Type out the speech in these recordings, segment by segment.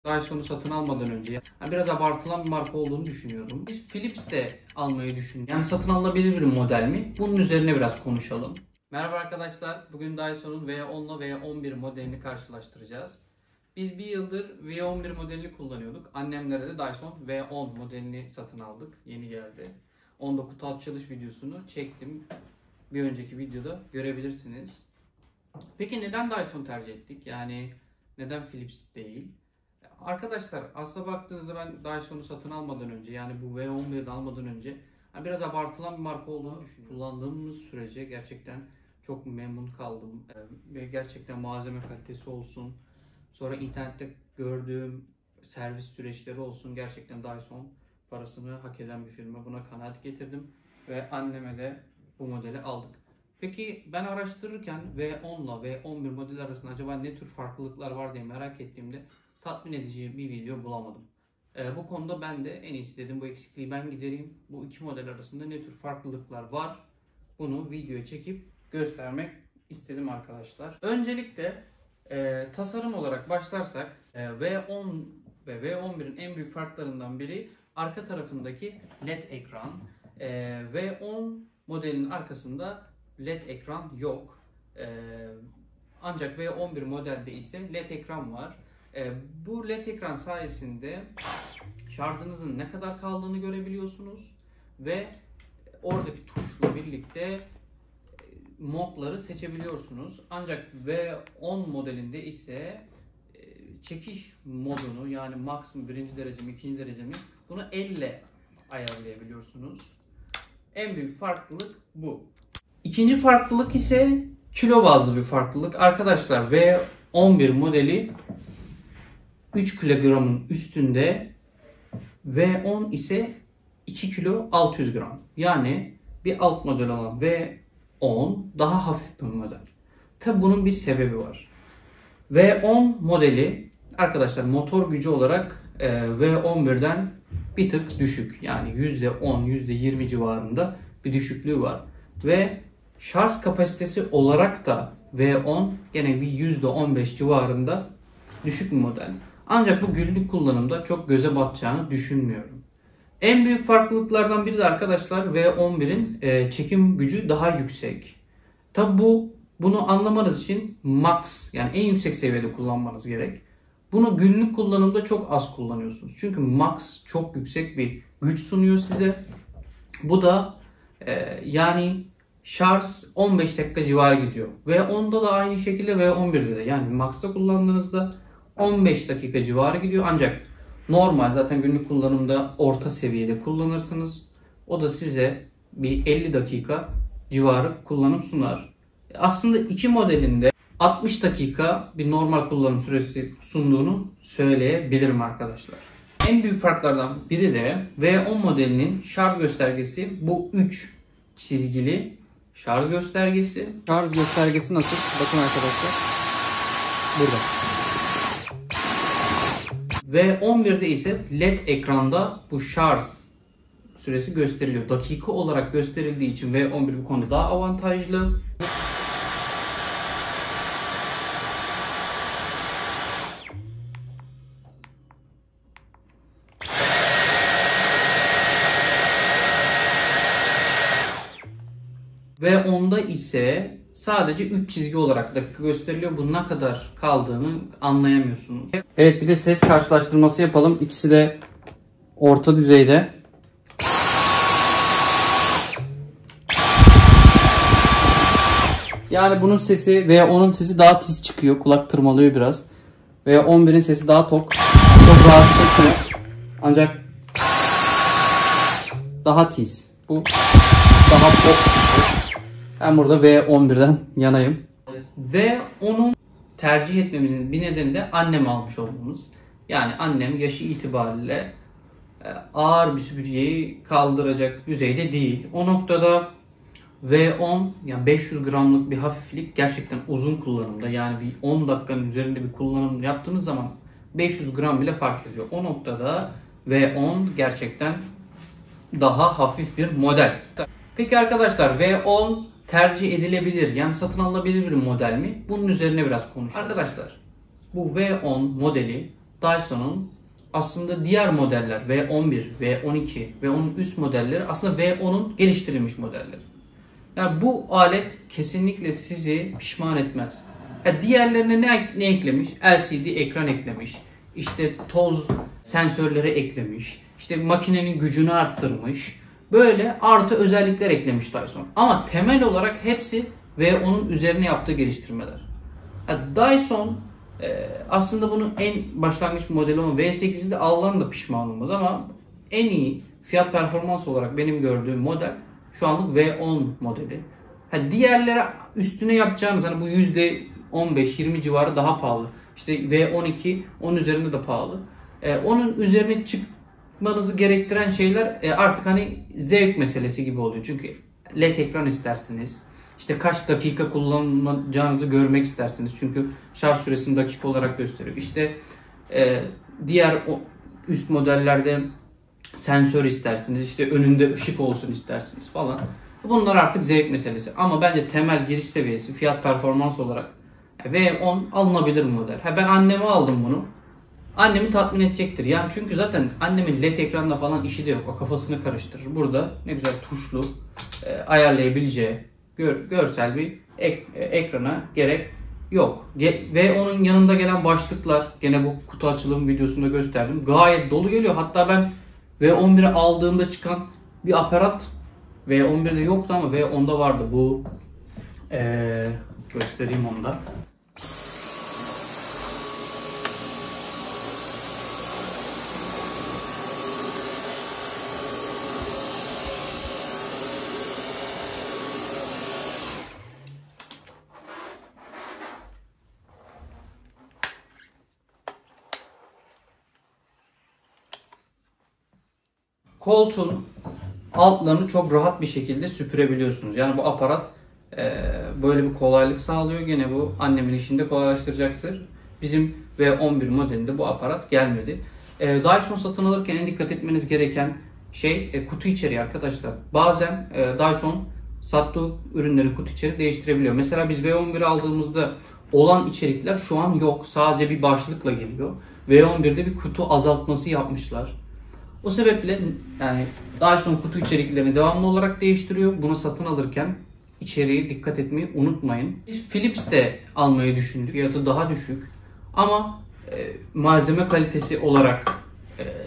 iPhone'u satın almadan önce biraz abartılan bir marka olduğunu düşünüyordum. Biz Philips de almayı düşündük. Yani satın alınabilir bir model mi? Bunun üzerine biraz konuşalım. Merhaba arkadaşlar. Bugün Dyson'un V10 ile V11 modelini karşılaştıracağız. Biz bir yıldır V11 modelini kullanıyorduk. Annemlere de Dyson V10 modelini satın aldık. Yeni geldi. 19 kutu açılış videosunu çektim. Bir önceki videoda görebilirsiniz. Peki neden Dyson tercih ettik? Yani neden Philips değil? Arkadaşlar aslına baktığınızda ben Dyson'u satın almadan önce, yani bu V11'i almadan önce biraz abartılan bir marka olduğunu düşünüyorum. Kullandığımız sürece gerçekten çok memnun kaldım. Ve gerçekten malzeme kalitesi olsun, sonra internette gördüğüm servis süreçleri olsun, gerçekten Dyson parasını hak eden bir firma. Buna kanaat getirdim ve anneme de bu modeli aldık. Peki ben araştırırken V10 ile V11 modeli arasında acaba ne tür farklılıklar var diye merak ettiğimde tatmin edici bir video bulamadım. Bu konuda ben de en iyisi dedim, bu eksikliği ben gidereyim. Bu iki model arasında ne tür farklılıklar var, bunu videoya çekip göstermek istedim arkadaşlar. Öncelikle tasarım olarak başlarsak V10 ve V11'in en büyük farklarından biri arka tarafındaki LED ekran. V10 modelinin arkasında LED ekran yok. Ancak V11 modelde ise LED ekran var. Bu LED ekran sayesinde şarjınızın ne kadar kaldığını görebiliyorsunuz ve oradaki tuşla birlikte modları seçebiliyorsunuz. Ancak V10 modelinde ise çekiş modunu, yani maksimum birinci derece mi, ikinci derece mi, bunu elle ayarlayabiliyorsunuz. En büyük farklılık bu. İkinci farklılık ise kilo bazlı bir farklılık. Arkadaşlar V11 modeli 3 kilogramın üstünde, V10 ise 2 kilo 600 gram. Yani bir alt model olan V10 daha hafif bir model. Tabi bunun bir sebebi var. V10 modeli arkadaşlar motor gücü olarak V11'den bir tık düşük. Yani %10, %20 civarında bir düşüklüğü var. Ve şarj kapasitesi olarak da V10 gene bir %15 civarında düşük bir model. Ancak bu günlük kullanımda çok göze batacağını düşünmüyorum. En büyük farklılıklardan biri de arkadaşlar V11'in çekim gücü daha yüksek. Tabi bunu anlamanız için max, yani en yüksek seviyede kullanmanız gerek. Bunu günlük kullanımda çok az kullanıyorsunuz. Çünkü max çok yüksek bir güç sunuyor size. Bu da yani şarj 15 dakika civarı gidiyor. V10'da da aynı şekilde, V11'de de, yani max'ta kullandığınızda 15 dakika civarı gidiyor. Ancak normal zaten günlük kullanımda orta seviyede kullanırsınız. O da size bir 50 dakika civarı kullanım sunar. Aslında iki modelinde 60 dakika bir normal kullanım süresi sunduğunu söyleyebilirim arkadaşlar. En büyük farklardan biri de V10 modelinin şarj göstergesi. Bu 3 çizgili şarj göstergesi. Şarj göstergesi nasıl? Bakın arkadaşlar. Burada. V11'de ise LED ekranda bu şarj süresi gösteriliyor. Dakika olarak gösterildiği için V11 bu konuda daha avantajlı. V10'da ise sadece 3 çizgi olarak dakika gösteriliyor. Bu ne kadar kaldığını anlayamıyorsunuz. Evet, bir de ses karşılaştırması yapalım. İkisi de orta düzeyde. Yani bunun sesi, V10'un sesi daha tiz çıkıyor. Kulak tırmalıyor biraz. V11'in sesi daha tok. Çok rahatsız etmiyor. Ancak daha tiz. Bu daha pop. Ben burada V11'den yanayım. V10'u tercih etmemizin bir nedeni de annem almış olduğumuz. Yani annem yaşı itibariyle ağır bir süpürgeyi kaldıracak düzeyde değil. O noktada V10, yani 500 gramlık bir hafiflik gerçekten uzun kullanımda. Yani bir 10 dakikanın üzerinde bir kullanım yaptığınız zaman 500 gram bile fark ediyor. O noktada V10 gerçekten daha hafif bir model. Peki arkadaşlar, V10 tercih edilebilir, yani satın alınabilir bir model mi? Bunun üzerine biraz konuşalım. Arkadaşlar, bu V10 modeli Dyson'un aslında diğer modeller V11, V12 ve onun üst modelleri aslında V10'un geliştirilmiş modelleri. Yani bu alet kesinlikle sizi pişman etmez. Diğerlerine ne eklemiş? LCD ekran eklemiş. İşte toz sensörleri eklemiş. İşte makinenin gücünü arttırmış. Böyle artı özellikler eklemiş Dyson. Ama temel olarak hepsi V10'un üzerine yaptığı geliştirmeler. Dyson aslında bunun en başlangıç modeli olan V8'i de Allah'ın da pişman olmaz ama en iyi fiyat performans olarak benim gördüğüm model şu anlık V10 modeli. Diğerlere üstüne yapacağınız hani bu %15-20 civarı daha pahalı. İşte V12 onun üzerinde de pahalı. Onun üzerine çıkmanızı gerektiren şeyler artık hani zevk meselesi gibi oluyor. Çünkü LED ekran istersiniz. İşte kaç dakika kullanacağınızı görmek istersiniz. Çünkü şarj süresini dakika olarak gösteriyor. İşte diğer üst modellerde sensör istersiniz. İşte önünde ışık olsun istersiniz falan. Bunlar artık zevk meselesi. Ama bence temel giriş seviyesi fiyat performans olarak V10 alınabilir model. Ben anneme aldım bunu. Annemi tatmin edecektir. Yani çünkü zaten annemin LED ekranla falan işi de yok. O kafasını karıştırır. Burada ne güzel tuşlu ayarlayabileceği görsel bir ekrana gerek yok. Ve onun yanında gelen başlıklar, gene bu kutu açılım videosunda gösterdim. Gayet dolu geliyor. Hatta ben V11'i aldığımda çıkan bir aparat V11'de yoktu ama V10'da vardı. Bu göstereyim onu da. Koltuğun altlarını çok rahat bir şekilde süpürebiliyorsunuz. Yani bu aparat böyle bir kolaylık sağlıyor. Gene bu annemin işini de kolaylaştıracaktır. Bizim V11 modelinde bu aparat gelmedi. Dyson satın alırken en dikkat etmeniz gereken şey kutu içeriği arkadaşlar. Bazen Dyson sattığı ürünleri kutu içeriği değiştirebiliyor. Mesela biz V11 aldığımızda olan içerikler şu an yok. Sadece bir başlıkla geliyor. V11'de bir kutu azaltması yapmışlar. O sebeple yani Dyson kutu içeriklerini devamlı olarak değiştiriyor. Bunu satın alırken içeriğe dikkat etmeyi unutmayın. Biz Philips de almayı düşündük. Fiyatı daha düşük. Ama malzeme kalitesi olarak,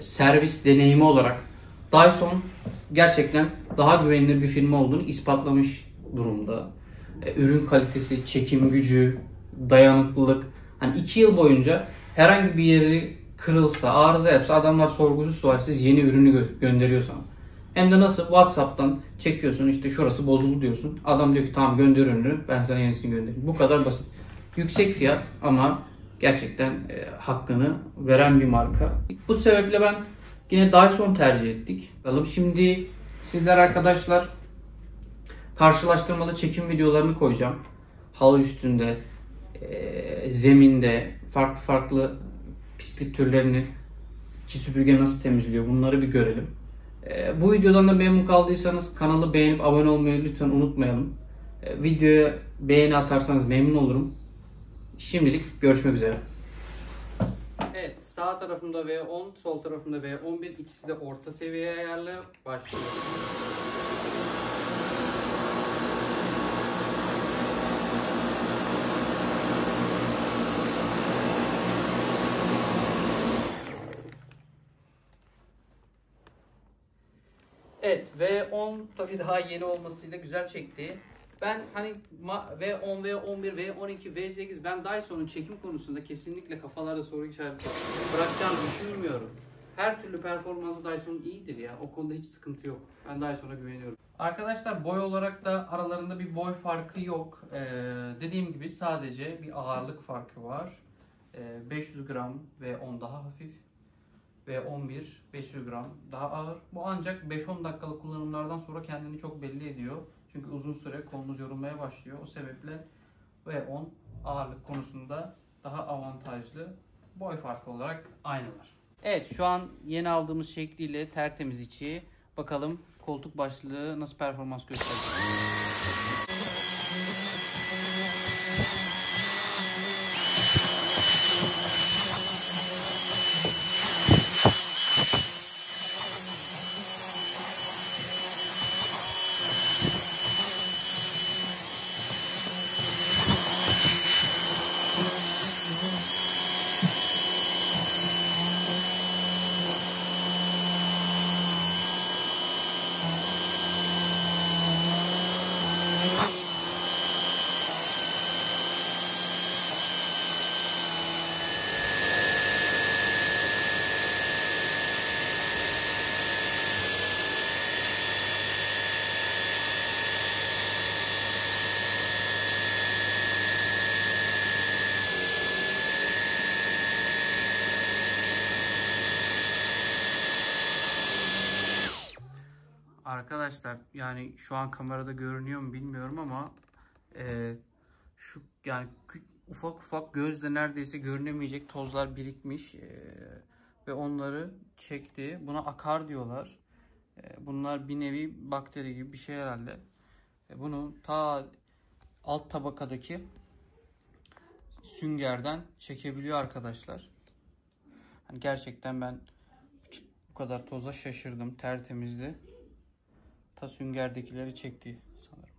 servis deneyimi olarak Dyson gerçekten daha güvenilir bir firma olduğunu ispatlamış durumda. Ürün kalitesi, çekim gücü, dayanıklılık. Hani 2 yıl boyunca herhangi bir yeri kırılsa, arıza yapsa adamlar sorgusuz sualsiz yeni ürünü gönderiyor sana. Hem de nasıl? WhatsApp'tan çekiyorsun, işte şurası bozuldu diyorsun. Adam diyor ki tamam gönder ürünü, ben sana yenisini göndereyim. Bu kadar basit. Yüksek fiyat ama gerçekten hakkını veren bir marka. Bu sebeple ben yine Dyson tercih ettik. Şimdi sizler arkadaşlar karşılaştırmalı çekim videolarını koyacağım. Halı üstünde, zeminde, farklı pislik türlerini ki süpürge nasıl temizliyor bunları bir görelim. Bu videodan da memnun kaldıysanız kanalı beğenip abone olmayı lütfen unutmayalım. Videoya beğeni atarsanız memnun olurum. Şimdilik görüşmek üzere. Evet, sağ tarafımda V10, sol tarafımda V11, ikisi de orta seviye ayarlı. Başlıyoruz. Evet, V10 tabii daha yeni olmasıyla güzel çekti. Ben hani V10, V11, V12, V8 ben Dyson'un çekim konusunda kesinlikle kafalarda soru işareti bırakacağını düşünmüyorum. Her türlü performansı Dyson'un iyidir ya. O konuda hiç sıkıntı yok. Ben Dyson'a güveniyorum. Arkadaşlar boy olarak da aralarında bir boy farkı yok. Dediğim gibi sadece bir ağırlık farkı var. 500 gram V10 daha hafif. V11 500 gram daha ağır. Bu ancak 5-10 dakikalık kullanımlardan sonra kendini çok belli ediyor. Çünkü uzun süre kolunuz yorulmaya başlıyor. O sebeple V10 ağırlık konusunda daha avantajlı. Boy farkı olarak aynılar. Evet, şu an yeni aldığımız şekliyle tertemiz içi. Bakalım koltuk başlığı nasıl performans gösterecek. Arkadaşlar yani şu an kamerada görünüyor mu bilmiyorum ama şu yani ufak ufak gözle neredeyse görünemeyecek tozlar birikmiş ve onları çekti. Buna akar diyorlar. Bunlar bir nevi bakteri gibi bir şey herhalde. Bunu ta alt tabakadaki süngerden çekebiliyor arkadaşlar. Hani gerçekten ben bu kadar toza şaşırdım. Tertemizdi. Ta süngerdekileri çekti sanırım.